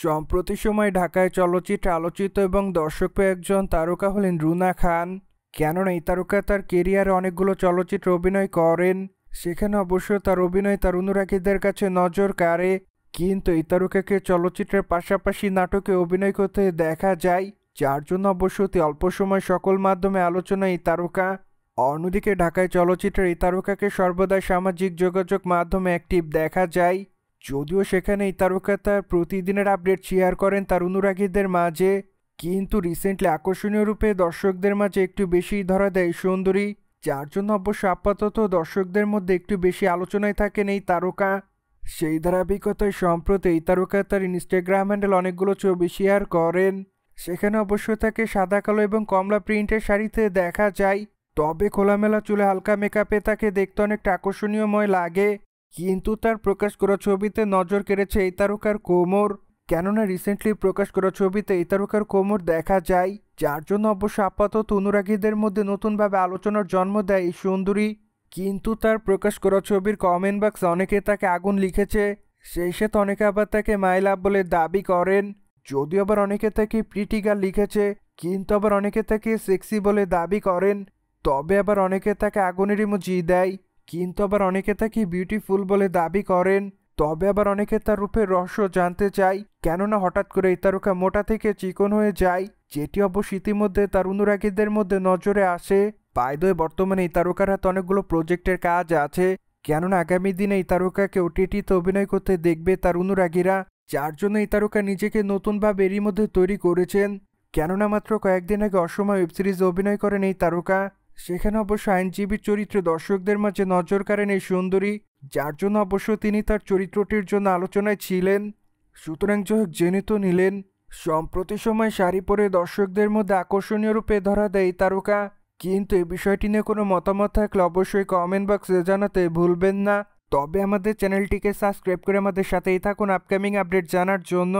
সম্প্রতি সময়ে ঢাকায় চলচ্চিত্রে আলোচিত এবং দর্শকপ্রিয় একজন তারকা হলেন রুনা খান। কেননা এই তারকা তার কেরিয়ারে অনেকগুলো চলচ্চিত্রে অভিনয় করেন, সেখানে অবশ্য তার অভিনয় তার অনুরাগীদের কাছে নজর কাড়ে। কিন্তু এই তারকাকে চলচ্চিত্রের পাশাপাশি নাটকে অভিনয় করতে দেখা যায়, যার জন্য অবশ্য অতি অল্প সময় সকল মাধ্যমে আলোচনা এই তারকা। অন্যদিকে ঢাকায় চলচ্চিত্রের এই তারকাকে সর্বদাই সামাজিক যোগাযোগ মাধ্যমে অ্যাক্টিভ দেখা যায়, যদিও সেখানে এই তারকা তার প্রতিদিনের আপডেট শেয়ার করেন তার অনুরাগীদের মাঝে। কিন্তু রিসেন্টলি আকর্ষণীয় রূপে দর্শকদের মাঝে একটু বেশি ধরা দেয় সুন্দরী, যার জন্য অবশ্য আপাতত দর্শকদের মধ্যে একটু বেশি আলোচনায় থাকেন এই তারকা। সেই ধারাবাহিকতায় সম্প্রতি এই তারকা তার ইনস্টাগ্রাম হ্যান্ডেল অনেকগুলো ছবি শেয়ার করেন, সেখানে অবশ্য তাকে সাদা কালো এবং কমলা প্রিন্টের শাড়িতে দেখা যায়। তবে খোলামেলা চুলে হালকা মেকআপে তাকে দেখতে অনেকটা আকর্ষণীয়ময় লাগে। কিন্তু তার প্রকাশ করা ছবিতে নজর কেড়েছে এই তারকার কোমর, কেননা রিসেন্টলি প্রকাশ করা ছবিতে এই তারকার কোমর দেখা যায়, যার জন্য অবশ্য আপাতত অনুরাগীদের মধ্যে নতুনভাবে আলোচনার জন্ম দেয় এই সুন্দরী। কিন্তু তার প্রকাশ করা ছবির কমেন্ট বক্সে অনেকে তাকে আগুন লিখেছে, সেই সাথে অনেকে আবার তাকে মাই লাভ বলে দাবি করেন। যদিও আবার অনেকে তাকে প্রিটি গার্ল লিখেছে, কিন্তু আবার অনেকে তাকে সেক্সি বলে দাবি করেন। তবে আবার অনেকে তাকে আগুনের ইমোজি দেয়, কিন্তু আবার অনেকে তাকে বিউটিফুল বলে দাবি করেন। তবে আবার অনেকে তার রূপের রহস্য জানতে চায়, কেননা হঠাৎ করে এই তারকা মোটা থেকে চিকন হয়ে যায়, যেটি অবশ্য ইতিমধ্যে তার অনুরাগীদের মধ্যে নজরে আসে। বাই দ্য ওয়ে, বর্তমানে এই তারকার হাতে অনেকগুলো প্রজেক্টের কাজ আছে, কেননা আগামী দিনে এই তারকাকে ওটিটিতে অভিনয় করতে দেখবে তার অনুরাগীরা, যার জন্য এই তারকা নিজেকে নতুনভাবে এরই মধ্যে তৈরি করেছেন। কেননা মাত্র কয়েকদিন আগে অসময় ওয়েব সিরিজে অভিনয় করেন এই তারকা, সেখানে অবশ্য আইনজীবীর চরিত্রে দর্শকদের মাঝে নজর কাড়েন এই সুন্দরী, যার জন্য অবশ্য তিনি তার চরিত্রটির জন্য আলোচনায় ছিলেন। সুতরাং যাই হোক, জেনে তো নিলেন। সম্প্রতি সময় শাড়ি পরে দর্শকদের মধ্যে আকর্ষণীয় রূপে ধরা দেয় এই তারকা। কিন্তু এই বিষয়টি নিয়ে কোনো মতামত থাকলে অবশ্যই কমেন্ট বক্সে জানাতে ভুলবেন না। তবে আমাদের চ্যানেলটিকে সাবস্ক্রাইব করে আমাদের সাথেই থাকুন আপকামিং আপডেট জানার জন্য।